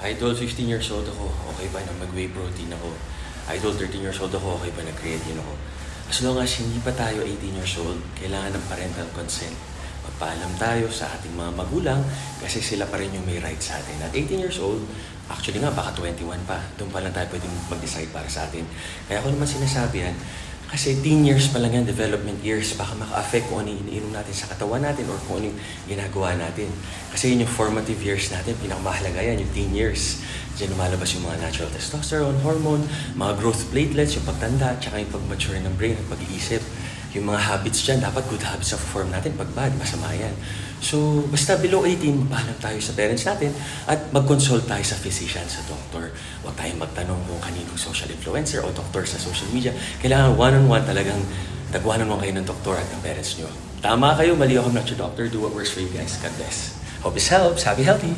Idol, 15 years old ako, okay ba na mag-whey protein ako? Idol, 13 years old ako, okay ba na-creatine ako? As long as hindi pa tayo 18 years old, kailangan ng parental consent. Magpaalam tayo sa ating mga magulang kasi sila pa rin yung may right sa atin. At 18 years old, actually nga baka 21 pa, doon pa lang tayo pwedeng mag-decide para sa atin. Kaya ako naman sinasabi yan, kasi teen years pa lang yan, development years, baka maka-affect kung ano yung iniinom natin sa katawan natin or kung ano yung ginagawa natin. Kasi yun yung formative years natin, pinakamahalaga yan, yung teen years. Diyan lumalabas yung mga natural testosterone, hormone, mga growth platelets, yung pagtanda, tsaka yung pag-mature ng brain at pag-iisip. Yung mga habits dyan, dapat good habits sa form natin. Pag bad, masama yan. So, basta below 18, magpaalam tayo sa parents natin at mag-consult tayo sa physician, sa doctor. Huwag tayong magtanong kung kaninong social influencer o doctor sa social media. Kailangan one-on-one talagang tag-one-on-one kayo ng doktor at ng parents nyo. Tama kayo, mali ako, I'm not your doctor. Do what works for you guys. God bless. Hope this helps. Happy healthy!